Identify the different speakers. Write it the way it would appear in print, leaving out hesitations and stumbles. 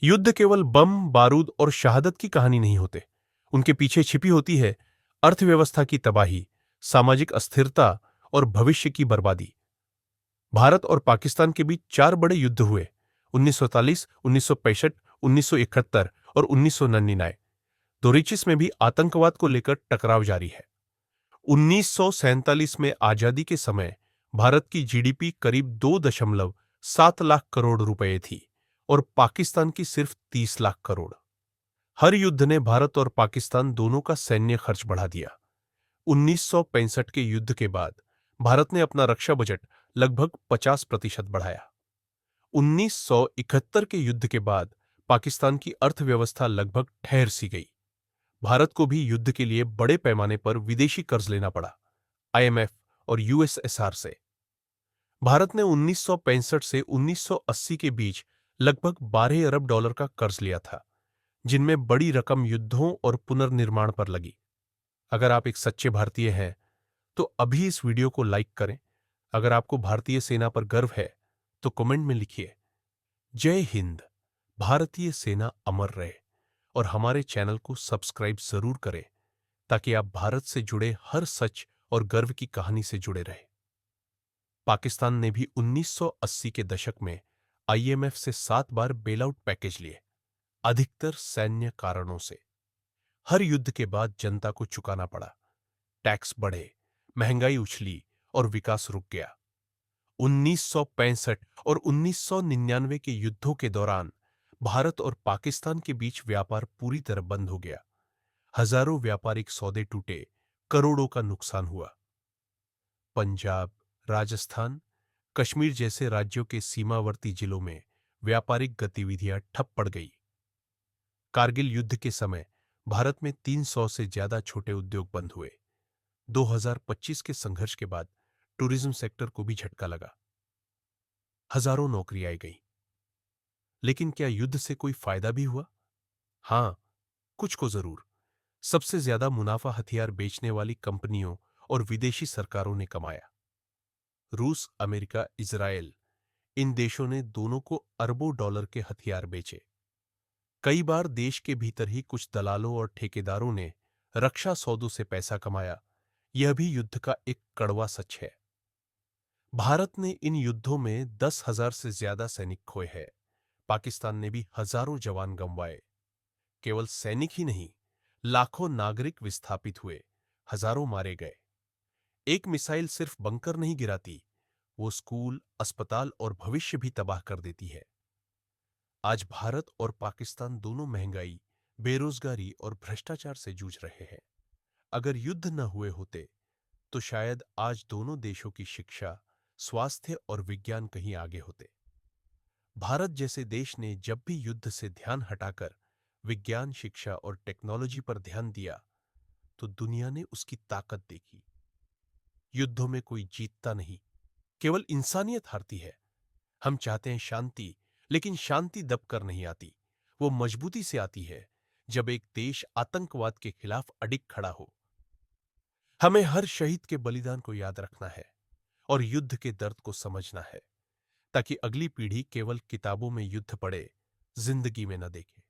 Speaker 1: युद्ध केवल बम, बारूद और शहादत की कहानी नहीं होते। उनके पीछे छिपी होती है अर्थव्यवस्था की तबाही, सामाजिक अस्थिरता और भविष्य की बर्बादी। भारत और पाकिस्तान के बीच 4 बड़े युद्ध हुए: 1940, 1965, 1971 और 1999। दोरीचिस में भी आतंकवाद को लेकर टकराव जारी है। 1947 में आजादी के समय भारत की जीडीपी करीब 2.7 लाख करोड़ रुपए थी और पाकिस्तान की सिर्फ 30 लाख करोड़। हर युद्ध ने भारत और पाकिस्तान दोनों का सैन्य खर्च बढ़ा दिया। 1965 के युद्ध के बाद भारत ने अपना रक्षा बजट लगभग 50% बढ़ाया। 1971 के युद्ध के बाद पाकिस्तान की अर्थव्यवस्था लगभग ठहर सी गई। भारत को भी युद्ध के लिए बड़े पैमाने पर विदेशी कर्ज लेना पड़ा, आईएमएफ और यूएसएसआर से। भारत ने 1965 से 1980 के बीच लगभग 12 अरब डॉलर का कर्ज लिया था, जिनमें बड़ी रकम युद्धों और पुनर्निर्माण पर लगी। अगर आप एक सच्चे भारतीय हैं, तो अभी इस वीडियो को लाइक करें। अगर आपको भारतीय सेना पर गर्व है, तो कमेंट में लिखिए, जय हिंद, भारतीय सेना अमर रहे। और हमारे चैनल को सब्सक्राइब जरूर करें, ताकि आप भारत से जुड़े हर सच और गर्व की कहानी से जुड़े रहें। पाकिस्तान ने भी 1980 के दशक में आईएमएफ से 7 बार बेलआउट पैकेज लिए, अधिकतर सैन्य कारणों से। हर युद्ध के बाद जनता को चुकाना पड़ा, टैक्स बढ़े, महंगाई उछली और विकास रुक गया। 1965 और 1999 के युद्धों के दौरान भारत और पाकिस्तान के बीच व्यापार पूरी तरह बंद हो गया। हजारों व्यापारिक सौदे टूटे, करोड़ों का नुकसान हुआ। पंजाब, राजस्थान, कश्मीर जैसे राज्यों के सीमावर्ती जिलों में व्यापारिक गतिविधियां ठप पड़ गई। कारगिल युद्ध के समय भारत में 300 से ज्यादा छोटे उद्योग बंद हुए। 2025 के संघर्ष के बाद टूरिज्म सेक्टर को भी झटका लगा। हजारों नौकरियां गईं। लेकिन क्या युद्ध से कोई फायदा भी हुआ? हां, कुछ को जरूर। सबसे ज्यादा मुनाफा हथियार बेचने वाली कंपनियों और विदेशी सरकारों ने कमाया। रूस, अमेरिका, इजरायल, इन देशों ने दोनों को अरबों डॉलर के हथियार बेचे। कई बार देश के भीतर ही कुछ दलालों और ठेकेदारों ने रक्षा सौदों से पैसा कमाया। यह भी युद्ध का एक कड़वा सच है। भारत ने इन युद्धों में 10,000 से ज्यादा सैनिक खोए हैं। पाकिस्तान ने भी हजारों जवान गंवाए। केवल सैनिक ही नहीं, लाखों नागरिक विस्थापित हुए, हजारों मारे गए। एक मिसाइल सिर्फ बंकर नहीं गिराती, वो स्कूल, अस्पताल और भविष्य भी तबाह कर देती है। आज भारत और पाकिस्तान दोनों महंगाई, बेरोजगारी और भ्रष्टाचार से जूझ रहे हैं। अगर युद्ध न हुए होते, तो शायद आज दोनों देशों की शिक्षा, स्वास्थ्य और विज्ञान कहीं आगे होते। भारत जैसे देश ने जब भी युद्ध से ध्यान हटाकर विज्ञान, शिक्षा और टेक्नोलॉजी पर ध्यान दिया, तो दुनिया ने उसकी ताकत देखी। युद्धों में कोई जीतता नहीं, केवल इंसानियत हारती है। हम चाहते हैं शांति, लेकिन शांति दबकर नहीं आती। वो मजबूती से आती है, जब एक देश आतंकवाद के खिलाफ अडिग खड़ा हो। हमें हर शहीद के बलिदान को याद रखना है और युद्ध के दर्द को समझना है, ताकि अगली पीढ़ी केवल किताबों में युद्ध पढ़े, जिंदगी में न देखे।